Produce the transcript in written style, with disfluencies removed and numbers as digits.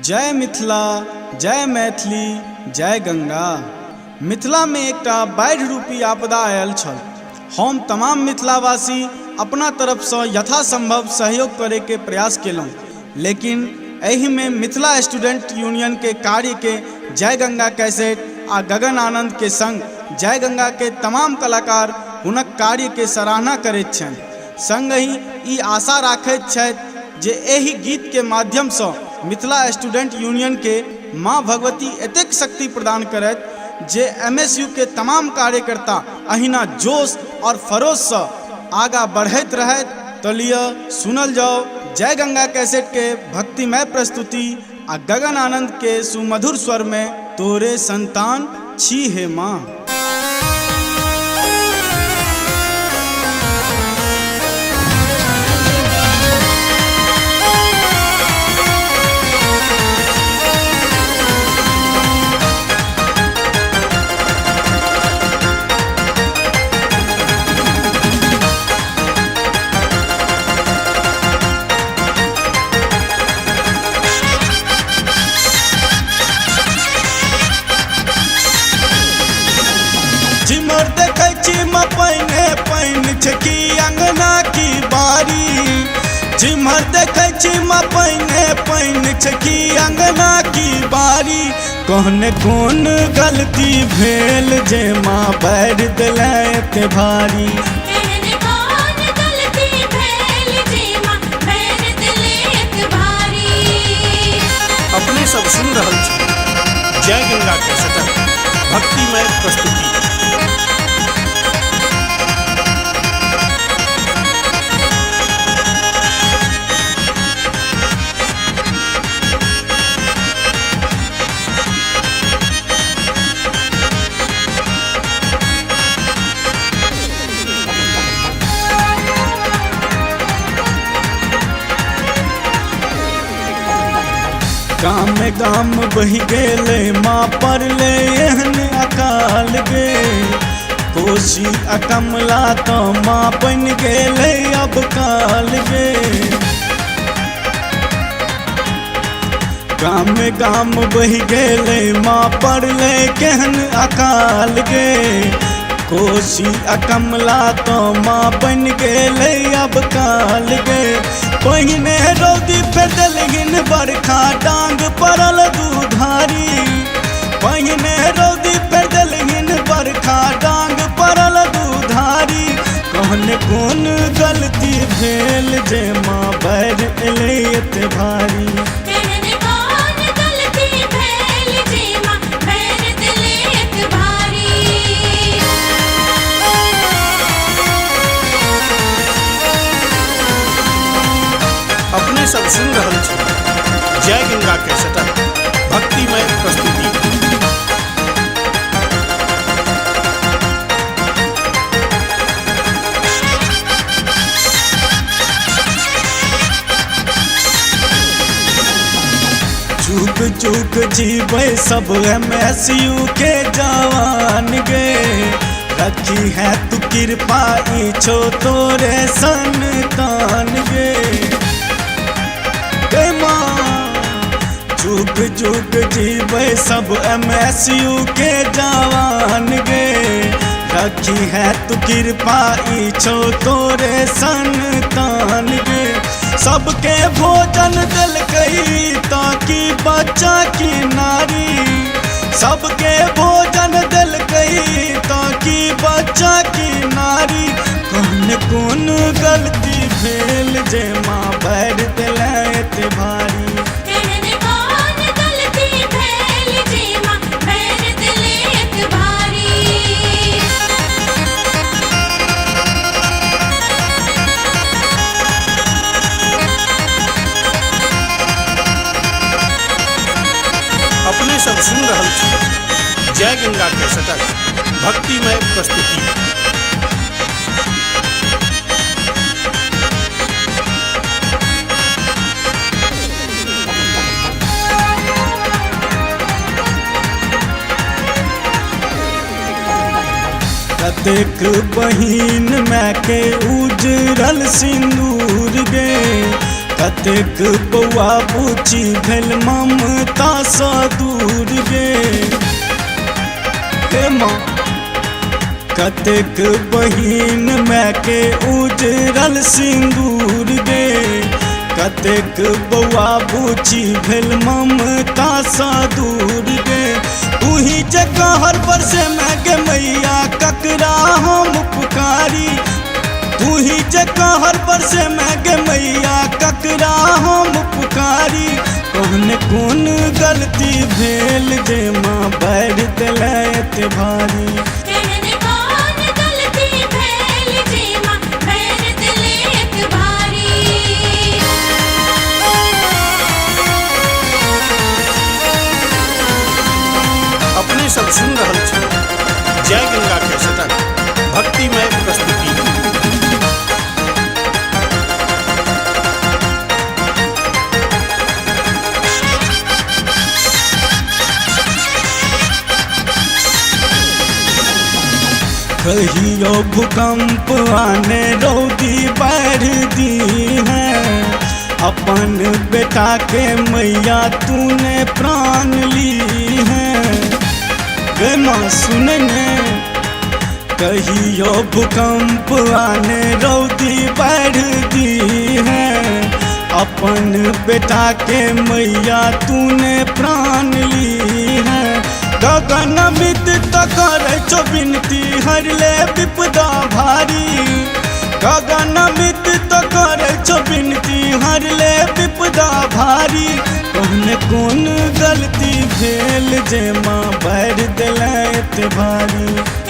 जय मिथिला, जय मैथिली, जय गंगा। मिथिला में एकटा बाढ़ि रूपी आपदा आयल छल। हम तमाम मिथिलावासी अपना तरफ से यथासंभव सहयोग करे के प्रयास केलहुँ, लेकिन एहि में मिथिला स्टूडेंट यूनियन के कार्य के जय गंगा कैसेट आ गगन आनंद के संग जय गंगा के तमाम कलाकार हुनक कार्य के सराहना करैत छनि। संगहि ई आशा राखैत छथि जे एहि गीत के माध्यम से मिथिला स्टूडेंट यूनियन के माँ भगवती एतेक शक्ति प्रदान करत जे MSU के तमाम कार्यकर्ता अहिना जोश और फरोश से आगा बढ़ैत रहत। तो लिया सुनल जाओ जय गंगा कैसेट के भक्तिमय प्रस्तुति आ गगन आनंद के सुमधुर स्वर में तोरे संतान छी हे माँ। झिमर देखै छी म पहिने पहिन छकी अंगना की बारी। झिमर देखै छी म पहिने पहिन छकी अंगना की बारी। कहने कोन गलती भेल जे माँ बैर देलै एते भारी। अपने सब सुन रहल छी जय गंगा के सटक भक्तिमय प्रस्तुति। गाम गाम बहि गेले माँ पर ले एहन अकाल गे। कोशी आ कमला तो माँ बन गेले अब काल गे। गाम गाम बहि गेले माँ पर ले केहन अकाल गे। कोशी आ कमला तो माँ बन गेले अब काल गे। पहिने रौदी फेदलगिन बरखा डांग पड़ल दूधारी। पहिने रौदी फेदलगिन बरखा डांग पड़ल दूधारी। कहन कोन गलती भेल जे माँ बैर एलै एते भारी। अपने सब सुन रहल छी जय गंगा के सटक भक्तिमय प्रस्तुति। चुक चुक जीवे सब MSU के जवान गे। रखी है तू कृपा इछो तोरे संतान गे। चुक चुक जीवे सब MSU के जवान गे। रखी है तू कृपा इछो तोरे संतान गे। सबके भोजन दिलकई ताकि बच्चा की नारी। सबके भोजन दिलकई ताकि बच्चा की नारी। कौन कोन गलती भेल जे माँ बैर देलै एते भारी। अपने सब सुन रहल छी जय गंगा के सटक भक्तिमय प्रस्तुति। कतेक बहिन माँ के उजरल सिंदूर गे। कतेक बौआ बुची भेल ममता सँ दूर गे हे माँ। कतेक बहिन माय के उजरल सिंदूर गे, कतेक बौआ बुची भेल ममता सँ दूर गे। तू ही जे कहर पर से मैं गे मैया ककरा हम पुकारी, तू ही जे कहर पर से मैं गे मैया ककरा हम पुकारी। कौन गलती भेल जे माँ बैर देले एते भारी। अपने सब सुन रहल छी जय गंगा के सटक भक्तिमय प्रस्तुति। कहियो भूकंप आने रौदी बढ़ दी है, अपन बेटा के मैया तूने प्राण ली है गे माँ सुनने। कहियो भूकंप आने रौदी बढ़ दी है, अपन बेटा के मैया तूने प्राण ली है। गगन मित करे छो बिनती हर ले विपदा भारी, गगन मित करे छो बिनती हर ले विपदा भारी। कौन गलती भेल जे माँ बैर देले एते भारी।